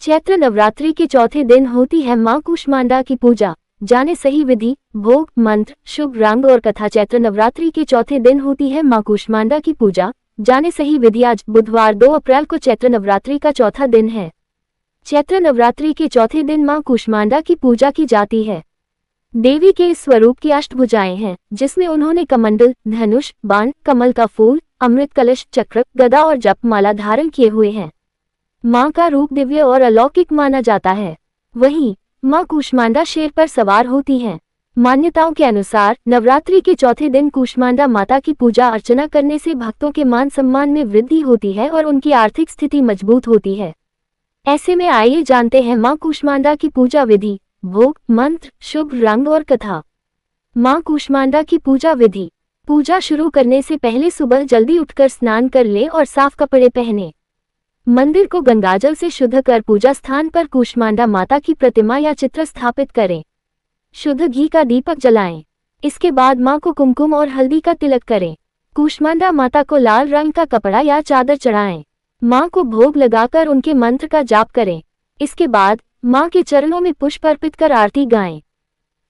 चैत्र नवरात्रि के चौथे दिन होती है मां कूष्मांडा की पूजा। जाने सही विधि, भोग, मंत्र, शुभ रंग और कथा। चैत्र नवरात्रि के चौथे दिन होती है मां कूष्मांडा की पूजा। जाने सही विधि। आज बुधवार 2 अप्रैल को चैत्र नवरात्रि का चौथा दिन है। चैत्र नवरात्रि के चौथे दिन मां कूष्मांडा की पूजा की जाती है। देवी के इस स्वरूप की अष्टभुजाएं हैं, जिसमें उन्होंने कमंडल, धनुष, बाण, कमल का फूल, अमृत कलश, चक्र, गदा और जप माला धारण किए हुए हैं। मां का रूप दिव्य और अलौकिक माना जाता है। वहीं मां कूष्मांडा शेर पर सवार होती हैं। मान्यताओं के अनुसार नवरात्रि के चौथे दिन कूष्मांडा माता की पूजा अर्चना करने से भक्तों के मान सम्मान में वृद्धि होती है और उनकी आर्थिक स्थिति मजबूत होती है। ऐसे में आइए जानते हैं मां कूष्मांडा की पूजा विधि, भोग, मंत्र, शुभ रंग और कथा। मां कूष्मांडा की पूजा विधि। पूजा शुरू करने से पहले सुबह जल्दी उठकर स्नान कर लें और साफ कपड़े पहने। मंदिर को गंगाजल से शुद्ध कर पूजा स्थान पर कूष्मांडा माता की प्रतिमा या चित्र स्थापित करें। शुद्ध घी का दीपक जलाएं। इसके बाद मां को कुमकुम और हल्दी का तिलक करें। कूष्मांडा माता को लाल रंग का कपड़ा या चादर चढ़ाएं। मां को भोग लगाकर उनके मंत्र का जाप करें। इसके बाद मां के चरणों में पुष्प अर्पित कर आरती गाएं।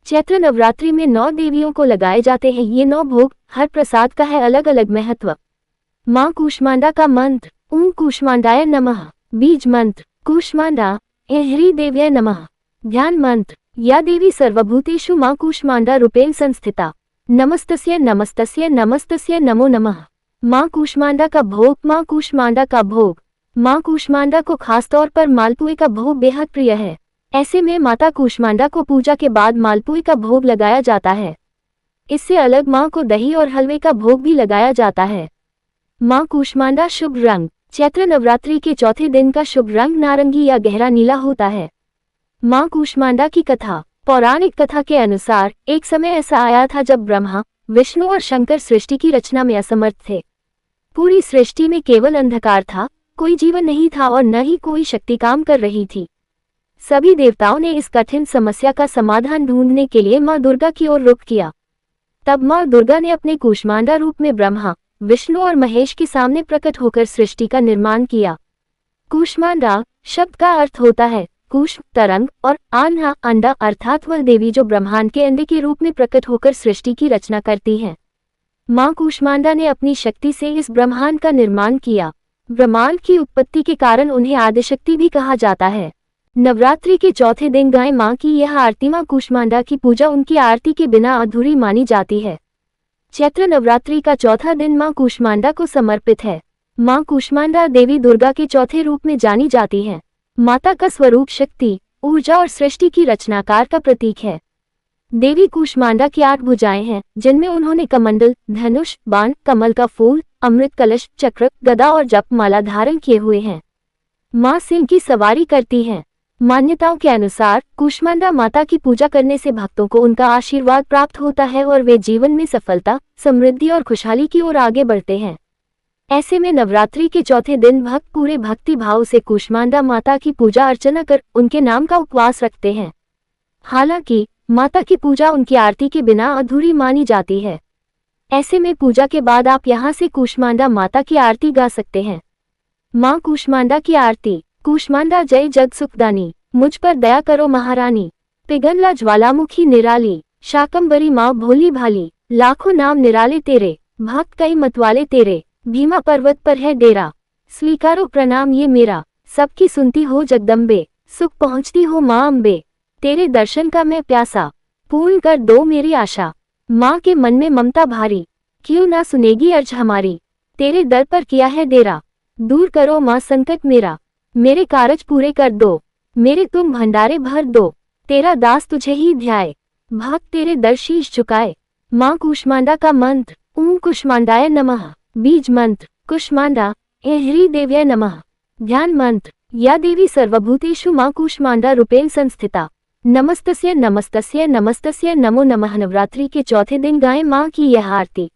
चैत्र नवरात्रि में 9 देवियों को लगाए जाते हैं ये 9 भोग। हर प्रसाद का है अलग अलग महत्व। मां कूष्मांडा का मंत्र, ओम कूष्मांडाय नमः। बीज मंत्र, कूष्मांडा ऐह्री देव्यै नमः। ध्यान मंत्र, या देवी सर्वभूतेषु मां कूष्मांडा रूपेण संस्थिता। नमस्तस्यै नमस्तस्यै नमस्तस्यै नमो नमः। मां कूष्मांडा का भोग। मां कूष्मांडा का भोग। मां कूष्मांडा को खासतौर पर मालपुए का भोग बेहद प्रिय है। ऐसे में माता कूष्मांडा को पूजा के बाद मालपुए का भोग लगाया जाता है। इससे अलग मां को दही और हलवे का भोग भी लगाया जाता है। मां कूष्मांडा शुभ रंग। चैत्र नवरात्रि के चौथे दिन का शुभ रंग नारंगी या गहरा नीला होता है। मां कूष्मांडा की कथा। पौराणिक कथा के अनुसार एक समय ऐसा आया था जब ब्रह्मा, विष्णु और शंकर सृष्टि की रचना में असमर्थ थे। पूरी सृष्टि में केवल अंधकार था, कोई जीवन नहीं था और न ही कोई शक्ति काम कर रही थी। सभी देवताओं ने इस कठिन समस्या का समाधान ढूंढने के लिए मां दुर्गा की ओर रुख किया। तब मां दुर्गा ने अपने कूष्मांडा रूप में ब्रह्मा, विष्णु और महेश के सामने प्रकट होकर सृष्टि का निर्माण किया। कूष्मांडा शब्द का अर्थ होता है कूष्म तरंग और आन्हा अंडा, अर्थात वह देवी जो ब्रह्मांड के अंडे के रूप में प्रकट होकर सृष्टि की रचना करती हैं। मां कूष्मांडा ने अपनी शक्ति से इस ब्रह्मांड का निर्माण किया। ब्रह्मांड की उत्पत्ति के कारण उन्हें आदिशक्ति भी कहा जाता है। नवरात्रि के चौथे दिन गाय मां की यह आरती। मां कूष्मांडा की पूजा उनकी आरती के बिना अधूरी मानी जाती है। चैत्र नवरात्रि का चौथा दिन मां कूष्मांडा को समर्पित है। मां कूष्मांडा देवी दुर्गा के चौथे रूप में जानी जाती हैं। माता का स्वरूप शक्ति, ऊर्जा और सृष्टि की रचनाकार का प्रतीक है। देवी कूष्मांडा की 8 भुजाएं हैं, जिनमें उन्होंने कमंडल, धनुष, बाण, कमल का फूल, अमृत कलश, चक्र, गदा और जप माला धारण किए हुए हैं। मां सिंह की सवारी करती हैं। मान्यताओं के अनुसार कूष्मांडा माता की पूजा करने से भक्तों को उनका आशीर्वाद प्राप्त होता है और वे जीवन में सफलता, समृद्धि और खुशहाली की ओर आगे बढ़ते हैं। ऐसे में नवरात्रि के चौथे दिन भक्त पूरे भक्ति भाव से कूष्मांडा माता की पूजा अर्चना कर उनके नाम का उपवास रखते हैं। हालांकि माता की पूजा उनकी आरती के बिना अधूरी मानी जाती है। ऐसे में पूजा के बाद आप यहाँ से कूष्मांडा माता की आरती गा सकते हैं। मां कूष्मांडा की आरती। कूष्मांडा जय जग सुखदानी, मुझ पर दया करो महारानी। पिघला ज्वालामुखी निराली, शाकंबरी माँ भोली भाली। लाखों नाम निराले तेरे, भक्त कई मतवाले तेरे। भीमा पर्वत पर है डेरा, स्वीकारो प्रणाम ये मेरा। सबकी सुनती हो जगदम्बे, सुख पहुँचती हो माँ अम्बे। तेरे दर्शन का मैं प्यासा, पूर्ण कर दो मेरी आशा। माँ के मन में ममता भारी, क्यों ना सुनेगी अर्ज हमारी। तेरे दर पर किया है डेरा, दूर करो माँ संकट मेरा। मेरे कारज पूरे कर दो, मेरे तुम भंडारे भर दो। तेरा दास तुझे ही ध्याए, भक्त तेरे दर शीश झुकाए। मां कूष्मांडा का मंत्र, ओम कूष्मांडाय नमः। बीज मंत्र, कूष्मांडा ऐह्री देव्यै नमः। ध्यान मंत्र, या देवी सर्वभूतेषु मां कूष्मांडा रूपेण संस्थिता। नमस्तस्यै नमस्तस्यै नमस्तस्यै नमो नमः। नवरात्रि के चौथे दिन गाएं मां की यह आरती।